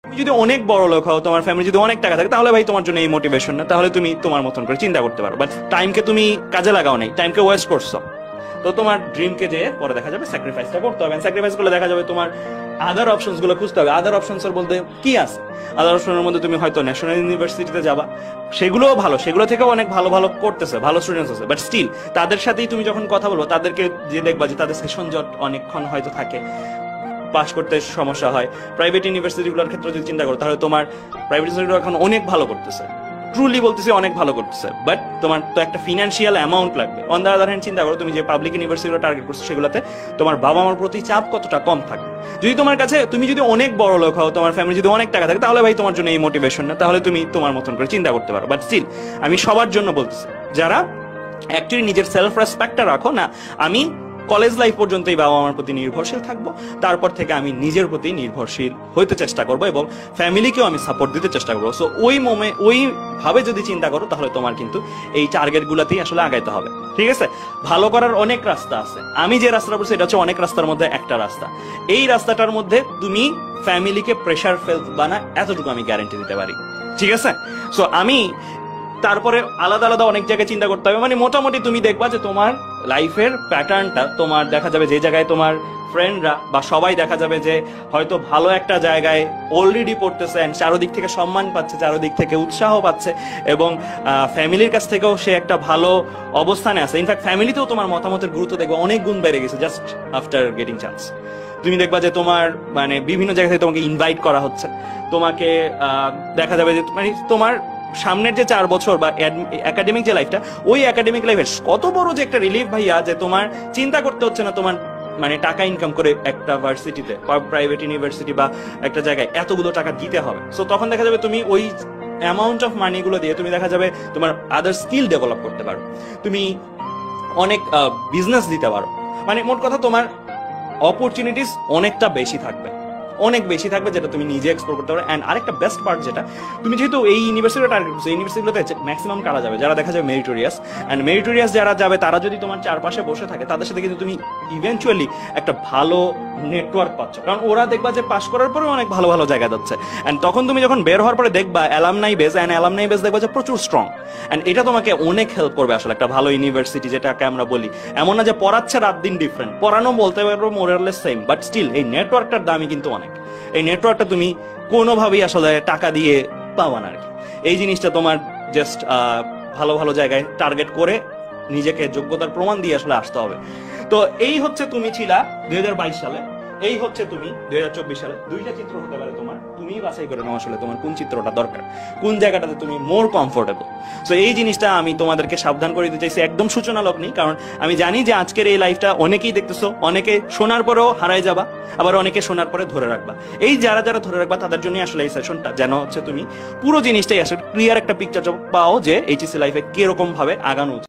তুমি যদি অনেক বড় লোক হও, তোমার ফ্যামিলি যদি অনেক টাকা থাকে, তাহলে ভাই তোমার জন্য এই মোটিভেশন না। তাহলে তুমি তোমার মতন করে চিন্তা করতে পারো, বাট টাইমকে তুমি কাজে লাগাও নাই, টাইমকে ওয়েস্ট করছো। তো তোমার ড্রিমকে যে পরে দেখা যাবে স্যাক্রিফাইসটা করতে হবে। স্যাক্রিফাইস করলে দেখা যাবে তোমার আদার অপশনস গুলো খুঁজতে হবে। আদার অপশনস এর বলতে কি আছে? আদার অপশনের মধ্যে তুমি হয়তো ন্যাশনাল ইউনিভার্সিটিতে যাবা, সেগুলোও ভালো, সেগুলো থেকেও অনেক ভালো ভালো করতেছে, ভালো স্টুডেন্টস আছে, বাট স্টিল তাদের সাথেই তুমি যখন কথা বলবো, তাদেরকে যে দেখবা যে তাদের সেশন জট অনেকক্ষণ হয়তো থাকে, পাস করতে সমস্যা হয়। প্রাইভেট ইউনিভার্সিটিগুলোর ক্ষেত্রে যদি চিন্তা করো, তাহলে তোমার প্রাইভেট ইউনিভার্সিটিগুলো এখন অনেক ভালো করতেছে, ট্রুলি বলতেছি অনেক ভালো করতেছে, বাট তোমার তো একটা ফিনান্সিয়াল অ্যামাউন্ট লাগবে। অন দ্য আদার হ্যান্ড চিন্তা করো, তুমি যে পাবলিক ইউনিভার্সিটিগুলো টার্গেট করছো, সেগুলোতে তোমার বাবা মার প্রতি চাপ কতটা কম থাকবে। যদি তোমার কাছে, তুমি যদি অনেক বড় লোক হও, তোমার ফ্যামিলি যদি অনেক টাকা থাকে, তাহলে ভাই তোমার জন্য এই মোটিভেশন না। তাহলে তুমি তোমার মতন করে চিন্তা করতে পারো, বাট স্টিল আমি সবার জন্য বলতেছি, যারা অ্যাকচুয়ালি নিজের সেলফ রেসপেক্টটা রাখো না, আমি কলেজ লাইফ পর্যন্তই বাবা মার প্রতি নির্ভরশীল থাকবো, তারপর থেকে আমি নিজের প্রতি নির্ভরশীল হইতে চেষ্টা করবো এবং ফ্যামিলিকেও আমি সাপোর্ট দিতে চেষ্টা করবো। সো ওই ভাবে যদি চিন্তা করো, তাহলে তোমার কিন্তু এই টার্গেট গুলাতেই আসলে আগাইতে হবে। ঠিক আছে, ভালো করার অনেক রাস্তা আছে। আমি যে রাস্তাটা বলছি, এটা হচ্ছে অনেক রাস্তার মধ্যে একটা রাস্তা। এই রাস্তাটার মধ্যে তুমি ফ্যামিলিকে প্রেশার ফেলবা না, এতটুকু আমি গ্যারান্টি দিতে পারি। ঠিক আছে, সো আমি তারপরে আলাদা আলাদা অনেক জায়গায় চিন্তা করতে হবে। মানে মোটামুটি তুমি দেখবা যে তোমার লাইফের প্যাটার্নটা, তোমার দেখা যাবে যে জায়গায় তোমার ফ্রেন্ডরা বা সবাই দেখা যাবে যে হয়তো ভালো একটা জায়গায় অলরেডি পড়তেছে, চারোদিক থেকে সম্মান পাচ্ছে, চারোদিক থেকে উৎসাহ পাচ্ছে, এবং ফ্যামিলির কাছ থেকেও সে একটা ভালো অবস্থানে আছে। ইনফ্যাক্ট ফ্যামিলিতেও তোমার মতামতের গুরুত্ব দেখবে অনেক গুণ বেড়ে গেছে জাস্ট আফটার গেটিং চান্স। তুমি দেখবা যে তোমার মানে বিভিন্ন জায়গা থেকে তোমাকে ইনভাইট করা হচ্ছে, তোমাকে দেখা যাবে যে মানে তোমার সামনের যে 4 বছর বা একাডেমিক যে লাইফটা, ওই একাডেমিক লাইফের কত বড় যে একটা রিলিফ ভাইয়া, যে তোমার চিন্তা করতে হচ্ছে না তোমার মানে টাকা ইনকাম করে একটা ভার্সিটিতে, প্রাইভেট ইউনিভার্সিটি বা একটা জায়গায় এতগুলো টাকা দিতে হবে। সো তখন দেখা যাবে তুমি ওই অ্যামাউন্ট অফ মানি গুলো দিয়ে তুমি দেখা যাবে তোমার আদার স্কিল ডেভেলপ করতে পারো, তুমি অনেক বিজনেস দিতে পারো। মানে মোট কথা তোমার অপরচুনিটিস অনেকটা বেশি থাকবে, অনেক বেশি থাকবে, যেটা তুমি নিজে এক্সপ্লোর করতে পারো। এন্ড আরেকটা বেস্ট পার্ট, যেটা তুমি যেহেতু এই ইউনিভার্সিটিটা টার্গেট করছো, এই ইউনিভার্সিটিগুলোতে ম্যাক্সিমাম কারা যাবে, যারা দেখা যাবে মেরিটোরিয়াস। এন্ড মেরিটোরিয়াস যারা যাবে, তারা যদি তোমার চারপাশে বসে থাকে, তাদের সাথে কিন্তু তুমি ইভেনচুয়ালি একটা ভালো নেটওয়ার্ক পাচ্ছ, কারণ ওরা দেখবা যে পাস করার পরে অনেক ভালো ভালো জায়গা যাচ্ছে। এন্ড তখন তুমি যখন বের হওয়ার পরে দেখবা alumni base, and alumni base দেখবা যে প্রচুর স্ট্রং। এন্ড এটা তোমাকে অনেক হেল্প করবে আসলে একটা ভালো ইউনিভার্সিটি, যেটাকে আমরা বলি এমন না যে পড়াচ্ছে রাত দিন ডিফারেন্ট, পড়ানো বলতে পারবো মোরালেস সেম, বাট স্টিল এই নেটওয়ার্কটার দামই কিন্তু অনেক। এই নেটওয়ার্কটা তুমি কোনোভাবেই আসলে টাকা দিয়ে পাবা না আর কি। এই জিনিসটা তোমার জাস্ট ভালো ভালো জায়গায় টার্গেট করে নিজেকে যোগ্যতার প্রমাণ দিয়ে আসলে আসতে হবে। তো এই হচ্ছে তুমি ছিলা 2022 সালে, এই হচ্ছে তুমি 2024 সালে। দুইটা চিত্র হতে পারে তোমার, তুমি বাছাই করে নাও আসলে তোমার কোন চিত্রটা দরকার, কোন জায়গাটাতে তুমি মোর কমফোর্টেবল। সো এই জিনিসটা আমি তোমাদেরকে সাবধান করে দিতে চাইছি, একদম সূচনালক নেই, কারণ আমি জানি যে আজকের এই লাইফটা অনেকেই দেখতেছো, অনেকে শোনার পরেও হারাই যাবা, আবার অনেকে শোনার পরে ধরে রাখবা। এই যারা যারা ধরে রাখবা, তাদের জন্য আসলে এই সেশনটা, যেন হচ্ছে তুমি পুরো জিনিসটাই আসলে ক্লিয়ার একটা পিকচার পাও যে এইচএসসি লাইফে কিরকম ভাবে আগানো উচিত।